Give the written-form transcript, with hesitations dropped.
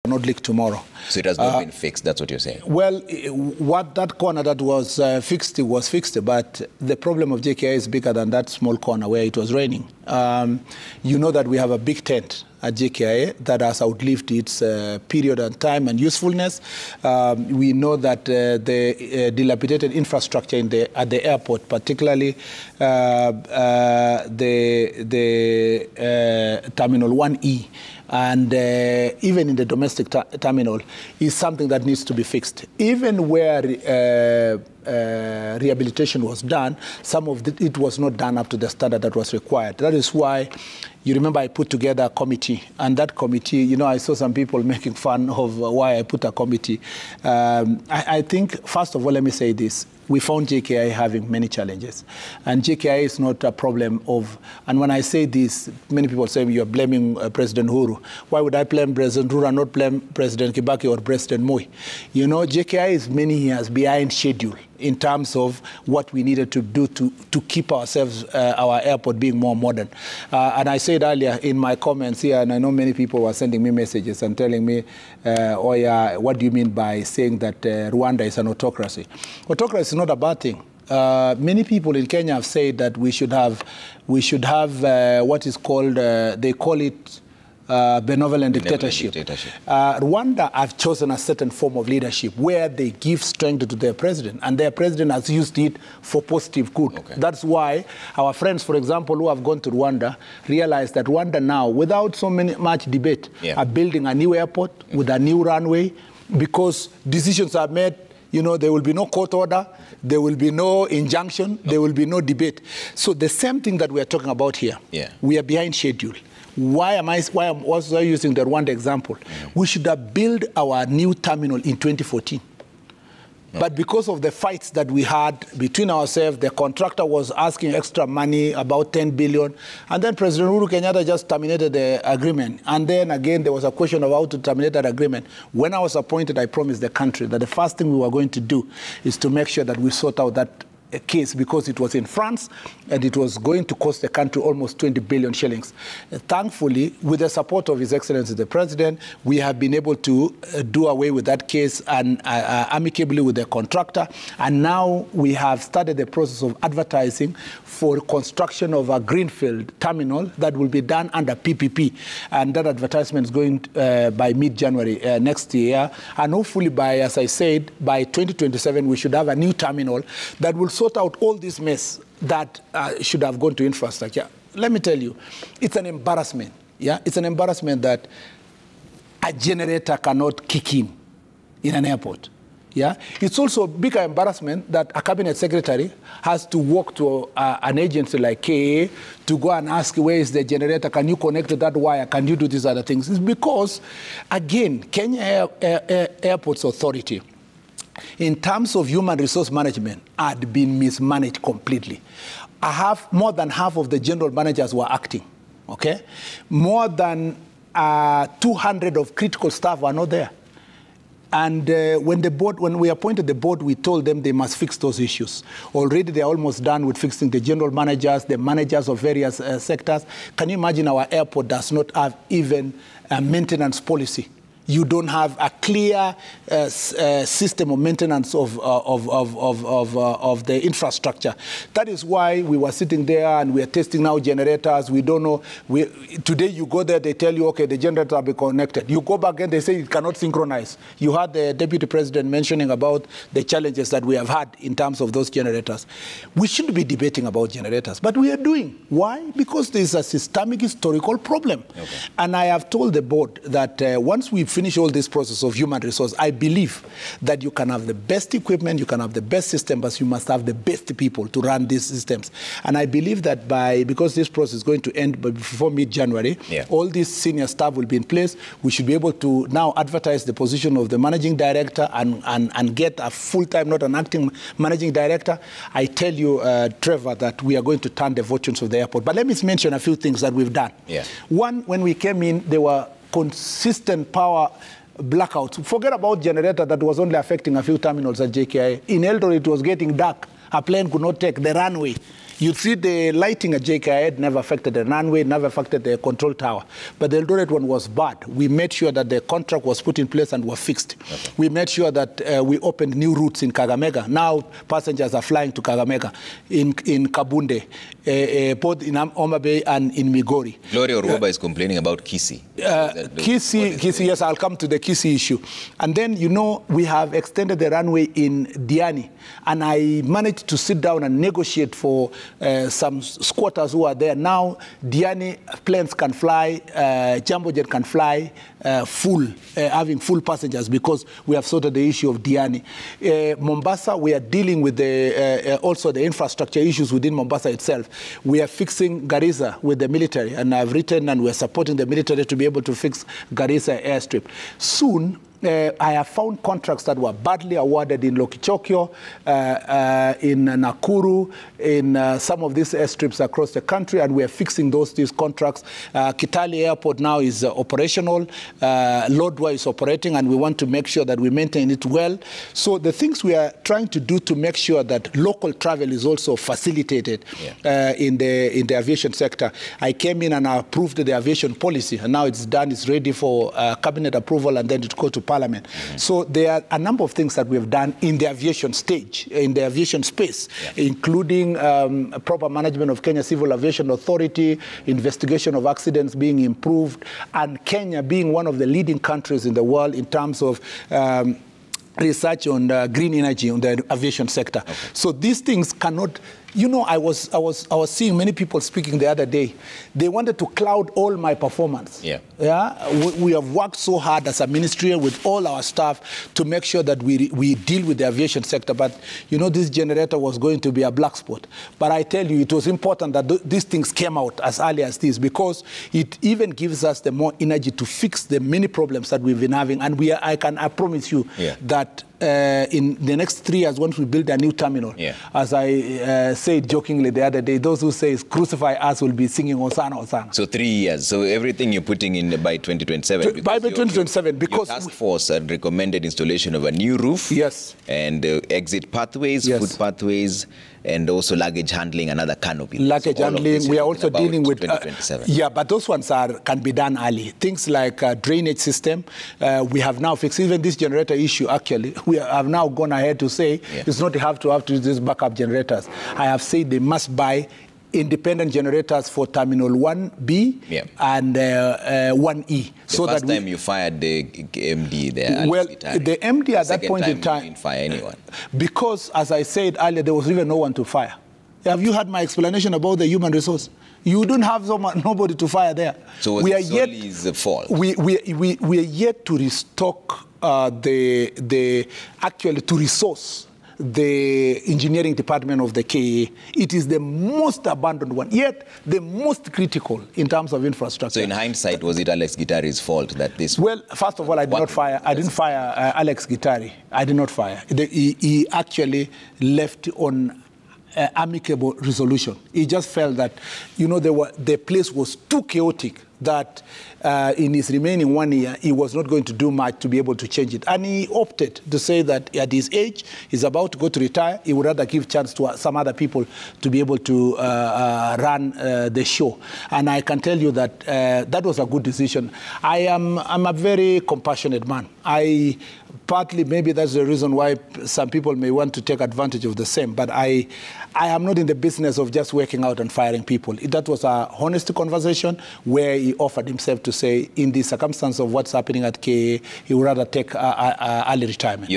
not leak tomorrow. So it has not been fixed, that's what you're saying? Well, what that corner that was fixed, but the problem of JKIA is bigger than that small corner where it was raining. You know that we have a big tent at JKIA that has outlived its period and time and usefulness. We know that the dilapidated infrastructure at the airport, particularly the Terminal 1E, and even in the domestic terminal, is something that needs to be fixed. Even where rehabilitation was done, some of it was not done up to the standard that was required. That is why, you remember I put together a committee, and that committee, you know, I saw some people making fun of why I put a committee. I think, first of all, let me say this. We found JKIA having many challenges. And JKIA is not a problem of, and when I say this, many people say you're blaming President Uhuru. Why would I blame President Uhuru and not blame President Kibaki or President Moi? You know, JKIA is many years behind schedule in terms of what we needed to do to keep ourselves, our airport being more modern. And I said earlier in my comments here, and I know many people were sending me messages and telling me, oh yeah, what do you mean by saying that Rwanda is an autocracy? Autocracy is not a bad thing. Many people in Kenya have said that we should have what is called, they call it benevolent dictatorship. Rwanda have chosen a certain form of leadership where they give strength to their president, and their president has used it for positive good. Okay. That's why our friends, for example, who have gone to Rwanda, realize that Rwanda now, without so much debate, are building a new airport with a new runway, because decisions are made. You know, there will be no court order, there will be no injunction, there will be no debate. So the same thing that we are talking about here, we are behind schedule. Why am I also using the Rwanda example? We should have built our new terminal in 2014. But because of the fights that we had between ourselves, the contractor was asking extra money, about 10 billion, and then President Uhuru Kenyatta just terminated the agreement. And then again, there was a question of how to terminate that agreement. When I was appointed, I promised the country that the first thing we were going to do is to make sure that we sort out that case, because it was in France and it was going to cost the country almost 20 billion shillings. Thankfully, with the support of His Excellency the President, we have been able to do away with that case and amicably with the contractor. And now we have started the process of advertising for construction of a greenfield terminal that will be done under PPP. And that advertisement is going by mid-January next year. And hopefully by, as I said, by 2027, we should have a new terminal that will sort out all this mess that should have gone to infrastructure. Let me tell you, it's an embarrassment. Yeah, it's an embarrassment that a generator cannot kick in an airport. Yeah, it's also a bigger embarrassment that a cabinet secretary has to walk to an agency like KA to go and ask, where is the generator? Can you connect to that wire? Can you do these other things? It's because, again, Kenya Airports Authority, in terms of human resource management, had been mismanaged completely. More than half of the general managers were acting, okay? More than 200 of critical staff were not there. And when we appointed the board, we told them they must fix those issues. Already they're almost done with fixing the general managers, the managers of various sectors. Can you imagine our airport does not have even a maintenance policy? You don't have a clear system of maintenance of the infrastructure. That is why we were sitting there and we are testing now generators. We don't know. Today you go there, they tell you, okay, the generator will be connected. You go back and they say it cannot synchronize. You heard the Deputy President mentioning about the challenges that we have had in terms of those generators. We shouldn't be debating about generators, but we are doing. Why? Because there is a systemic historical problem. Okay. And I have told the board that once we finish all this process of human resource, I believe that you can have the best equipment, you can have the best system, but you must have the best people to run these systems. And I believe that because this process is going to end before mid-January, all these senior staff will be in place. We should be able to now advertise the position of the managing director and get a full-time, not an acting managing director. I tell you, Trevor, that we are going to turn the fortunes of the airport. But let me mention a few things that we've done. One, when we came in, there were consistent power blackouts. Forget about generator that was only affecting a few terminals at JKIA. In Eldoret, it was getting dark. A plane could not take the runway. You see the lighting at JKIA never affected the runway, never affected the control tower. But the Eldoret one was bad. We made sure that the contract was put in place and was fixed. Okay. We made sure that we opened new routes in Kakamega. Now passengers are flying to Kakamega, in Kabunde, both in Homa Bay and in Migori. Gloria Orwoba is complaining about Kisii. Kisii, yes, I'll come to the Kisii issue. And then, you know, we have extended the runway in Diani. And I managed to sit down and negotiate for some squatters who are there. Now, Diani planes can fly, Jumbo Jet can fly having full passengers because we have sorted the issue of Diani. Mombasa, we are dealing with also the infrastructure issues within Mombasa itself. We are fixing Garissa with the military, and I've written and we're supporting the military to be able to fix Garissa airstrip. Soon, I have found contracts that were badly awarded in Lokichokyo, in Nakuru, in some of these airstrips across the country, and we are fixing these contracts. Kitale Airport now is operational. Lodwar is operating, and we want to make sure that we maintain it well. So the things we are trying to do to make sure that local travel is also facilitated in the aviation sector. I came in and I approved the aviation policy, and now it's done. It's ready for cabinet approval, and then it go to Parliament. So there are a number of things that we have done in the aviation stage, in the aviation space, including proper management of Kenya Civil Aviation Authority, investigation of accidents being improved, and Kenya being one of the leading countries in the world in terms of research on green energy on the aviation sector. Okay. So these things cannot. You know, I was seeing many people speaking the other day. They wanted to cloud all my performance. We have worked so hard as a ministry with all our staff to make sure that we deal with the aviation sector. But, you know, this generator was going to be a black spot. But I tell you, it was important that these things came out as early as this, because it even gives us the more energy to fix the many problems that we've been having. And I promise you that in the next 3 years, once we build a new terminal, as I said jokingly the other day, those who say crucify us will be singing Hosanna, Hosanna. So 3 years. So everything you're putting in by 2027. By 2027, because your task force had recommended installation of a new roof. Yes. And exit pathways, foot pathways, and also luggage handling and other canopy. Luggage handling, we are also dealing with 2027. But those ones can be done early. Things like drainage system, we have now fixed. Even this generator issue, actually, we have now gone ahead to say it's not have to use these backup generators. I have said they must buy independent generators for Terminal 1B and 1E. The first time you fired the MD there, the MD at that point in time, you didn't fire anyone. Because, as I said earlier, there was even no one to fire. Have you heard my explanation about the human resource? You don't have nobody to fire there. So we are yet the fault. We are yet to restock actually to resource the engineering department of the KIA. It is the most abandoned one, yet the most critical in terms of infrastructure. So in hindsight, was it Alex Gitari's fault that this? Well, first of all, I didn't fire Alex Gitari. I did not fire. He actually left on amicable resolution. He just felt that, you know, the place was too chaotic that in his remaining 1 year, he was not going to do much to be able to change it. And he opted to say that at his age, he's about to go to retire. He would rather give chance to some other people to be able to run the show. And I can tell you that that was a good decision. I'm a very compassionate man. Partly, maybe that's the reason why some people may want to take advantage of the same. But I am not in the business of just working out and firing people. That was a honest conversation where he offered himself to say, in the circumstance of what's happening at KIA, he would rather take early retirement.